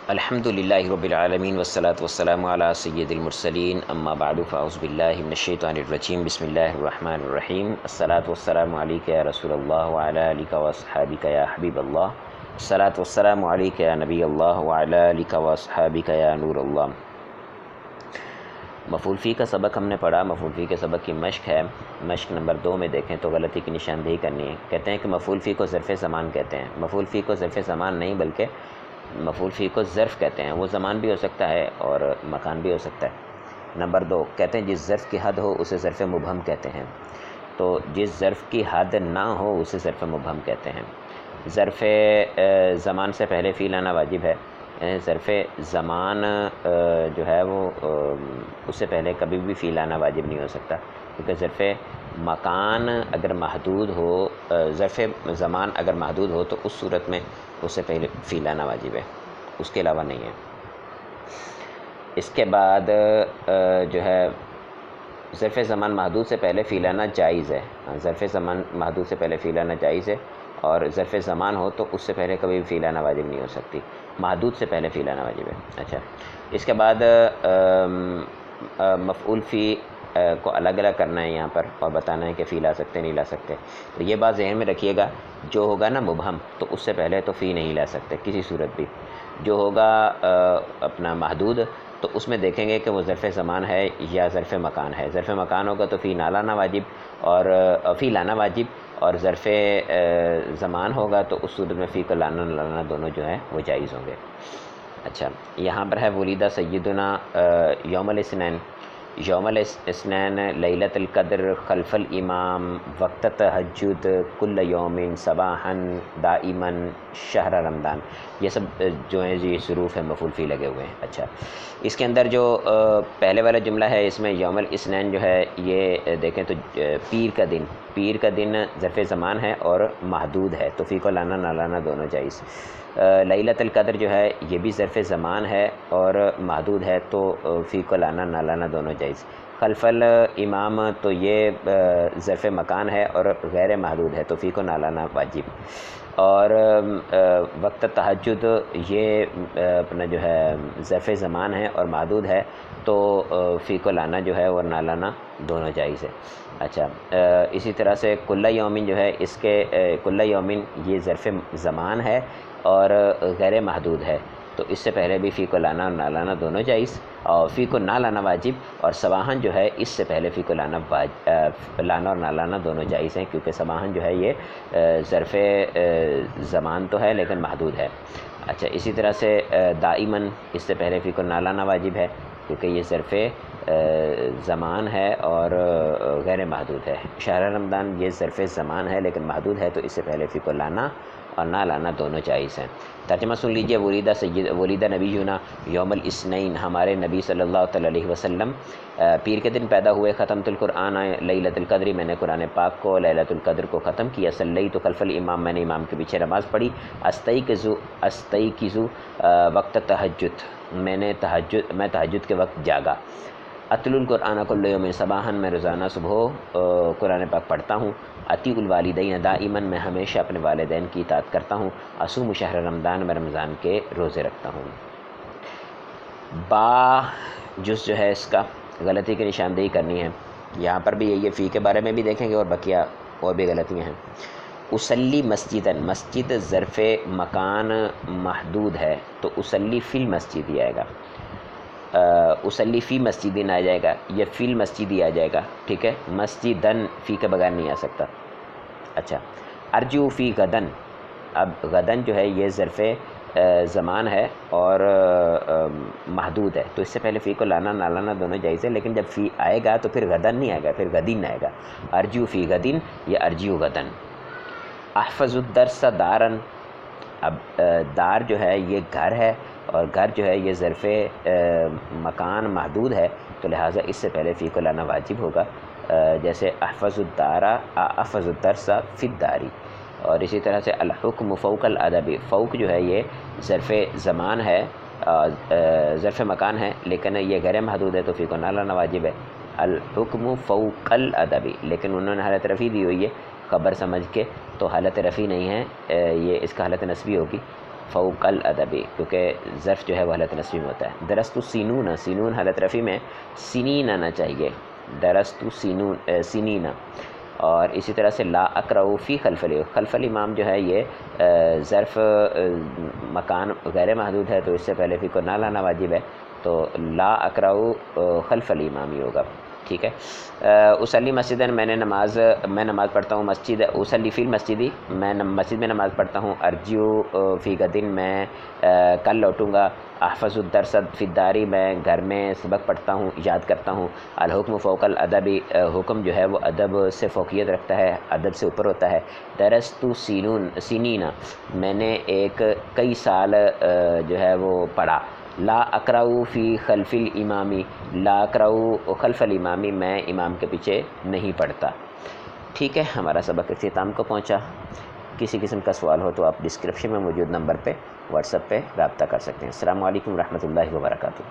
الحمد للہ رب العالمین والصلاة والسلام علی سید المرسلین اما بعد فاعوذ باللہ من الشیطان الرجیم بسم اللہ الرحمن الرحیم الصلاة والسلام علیک یا رسول اللہ وعلی آلک واصحابک یا حبیب اللہ الصلاة والسلام علیک یا نبی اللہ وعلی آلک واصحابک یا نور اللہ۔ مفعول فی کا سبق ہم نے پڑھا۔ مفعول فی کے سبق کی مشق ہے، مشق نمبر 2 میں دیکھیں تو غلطی کی نشاندہی کرنی ہے۔ کہتے ہیں کہ مفعول فی کو ظرف زمان کہتے ہیں۔ مفعول فی کو ظرف زمان نہیں بلکہ مفعول فی کو ظرف کہتے ہیں۔ وہ زمان بھی ہو سکتا ہے اور مکان بھی ہو سکتا ہے۔ نمبر 2 کہتے ہیں جس ظرف کی حد ہو اسے ظرف مبہم کہتے ہیں۔ تو جس ظرف کی حد نہ ہو اسے ظرف مبہم کہتے ہیں۔ ظرف زمان سے پہلے فی لانا واجب ہے۔ ظرف زمان جو ہے وہ اس سے پہلے کبھی بھی فی لانا واجب نہیں ہو سکتا، کیونکہ ظرف مکان اگر محدود ہو، ظرف زمان اگر محدود ہو تو اس صورت میں اس سے پہلے فی لانا واجب ہے، اس کے علاوہ نہیں ہے۔ اس کے بعد جو ہے ظرف زمان محدود سے پہلے فی لانا جائز ہے۔ ظرف زمان محدود سے پہلے فی لانا جائز ہے، اور ظرف زمان ہو تو اس سے پہلے کبھی بھی فی لانا واجب نہیں ہو سکتی، محدود سے پہلے فی لانا واجب ہے۔ اچھا، اس کے بعد مفعول فی کو الگ الگ کرنا ہے یہاں پر، اور بتانا ہے کہ فی لا سکتے نہیں لا سکتے۔ تو یہ بات ذہن میں رکھیے گا، جو ہوگا نا مبہم تو اس سے پہلے تو فی نہیں لا سکتے کسی صورت بھی۔ جو ہوگا اپنا محدود تو اس میں دیکھیں گے کہ وہ ظرف زمان ہے یا ظرف مکان ہے۔ ظرف مکان ہوگا تو فی نہ لانا واجب، اور فی لانا واجب، اور ظرف زمان ہوگا تو اس صورت میں فی کو لانا نہ لانا دونوں جو ہیں وہ جائز ہوں گے۔ اچھا، یہاں پر ہے ولیدہ سیدنا یوم الاثنین۔ یوم الاثنین لیلۃ القدر خلف الامام وقت تہجد کل یوم صباحا دائما شہر رمضان۔ یہ سب جو ہیں یہ حروف ہیں مفعول فی لگے ہوئے ہیں۔ اچھا، اس کے اندر جو پہلے والا جملہ ہے اس میں یوم الاثنین جو ہے یہ دیکھیں تو پیر کا دن ظرف زمان ہے اور محدود ہے، تو فی کو لانا نہ لانا دونوں جائز۔ لیلۃ القدر جو ہے یہ بھی ظرف زمان ہے اور محدود ہے، تو فی کو لانا نہ لانا دونوں جائز۔ خلف الامام تو یہ ظرف مکان ہے اور غیر محدود ہے، تو فی کو نہ لانا واجب۔ اور وقت تہجد یہ اپنا جو ہے ظرف زمان ہے اور محدود ہے، تو فی کو لانا جو ہے اور نہ لانا دونوں جائز ہے۔ اچھا، اسی طرح سے کل یومن جو ہے اس کے کل یومن یہ ظرف زمان ہے اور غیر محدود ہے، تو اس سے پہلے بھی فی کو لانا اور نہ لانا دونوں جائز، اور فی کو نہ لانا واجب، اور صباحاً جو ہے اس سے پہلے فی کو لانا اور نہ لانا دونوں جائز ہیں، کیونکہ صباحاً جو ہے یہ ظرف زمان تو ہے لیکن محدود ہے۔ اچھا، اسی طرح سے دائماً اس سے پہلے فی کو نہ لانا واجب ہے، کیونکہ یہ ظرف زمان ہے اور غیر محدود ہے۔ شہر رمضان یہ ظرف زمان ہے لیکن محدود ہے، تو اس سے پہلے فی کو لانا اور نہ لانا دونوں جائز ہیں۔ ترجمہ سن لیجئے۔ ولیدہ نبینا یوم الاثنین، ہمارے نبی صلی اللہ تعالیٰ علیہ وسلم پیر کے دن پیدا ہوئے۔ ختمت القرآن لیلۃ القدر، میں نے قرآن پاک کو لیلۃ القدر کو ختم کیا۔ صلیت خلف الامام، میں نے امام کے پیچھے نماز پڑھی۔ استیقظ وقت تہجد، میں تہجد کے وقت جاگا۔ اتل القرآن کل یوم صباحا، میں روزانہ صبح قرآن پاک پڑھتا ہوں۔ اطیع الوالدین دائما، میں ہمیشہ اپنے والدین کی اطاعت کرتا ہوں۔ اصوم شہر رمضان، میں رمضان کے روزے رکھتا ہوں۔ با جز جو ہے اس کا غلطی کی نشاندہی کرنی ہے۔ یہاں پر بھی یہ فی کے بارے میں بھی دیکھیں گے اور بقیہ اور بھی غلطیاں ہیں۔ اصلی مسجدن، مسجد ظرف مکان محدود ہے، تو اصلی فی المسجد ہی آئے گا۔ اصلی فی مسجدن آ جائے گا، یا فی المسجد ہی آ جائے گا، ٹھیک ہے۔ مسجدن فی کے بغیر نہیں آ سکتا۔ اچھا، ارجو فی غدن، اب غدن جو ہے یہ ظرف زمان ہے اور محدود ہے، تو اس سے پہلے فی کو لانا نہ لانا دونوں جائز ہے، لیکن جب فی آئے گا تو پھر غدن نہیں آئے گا، پھر غدین آئے گا۔ ارجو فی غدن یا ارجو غدن۔ احفظ الدرس دارن، اب دار جو ہے یہ گھر ہے، اور گھر جو ہے یہ ظرف مکان محدود ہے، تو لہٰذا اس سے پہلے فی کو لانا واجب ہوگا، جیسے احفظ الدارا احفظ الدرس فی الداری۔ اور اسی طرح سے الحکم فوق الادب، فوق جو ہے یہ ظرف زمان ہے، ظرف مکان ہے لیکن یہ غیر محدود ہے، تو فی کو نہ لانا واجب ہے۔ الحکم فوق الادب، لیکن انہوں نے حالت رفع دی ہوئی ہے خبر سمجھ کے، تو حالت رفع نہیں ہے، یہ اس کا حالت نصبی ہوگی۔ فوق الادبی، کیونکہ ظرف جو ہے وہ حالت نصبی میں ہوتا ہے. درست سینون، سینون حالت رفع میں سنین آنا چاہیے، درست سنین. اور اسی طرح سے لا اقرأ فی خلف الامام جو ہے یہ ظرف مکان غیر محدود ہے، تو اس سے پہلے فی کو نہ لانا واجب ہے، تو لا اقرأ خلف الامام ہی ہوگا. ٹھیک ہے. اصلی مسجدن، میں نماز پڑھتا ہوں مسجد، اصلی فی المسجدی، میں مسجد میں نماز پڑھتا ہوں. ارجو فی غدن، میں کل لوٹوں گا. احفظ الدرس فی الداری، میں گھر میں سبق پڑھتا ہوں، یاد کرتا ہوں. الحکم فوق الادبی، حکم جو ہے وہ ادب سے فوقیت رکھتا ہے، ادب سے اوپر ہوتا ہے. درست سنین، میں نے کئی سال جو ہے وہ پڑھا. لا اقرأ فی خلف الامامی، لا اقرأ خلف الامامی، میں امام کے پیچھے نہیں پڑھتا. ٹھیک ہے، ہمارا سبق اختتام کو پہنچا. کسی قسم کا سوال ہو تو آپ ڈسکرپشن میں موجود نمبر پہ واٹس ایپ پہ رابطہ کر سکتے ہیں. السلام علیکم ورحمۃ اللہ وبرکاتہ.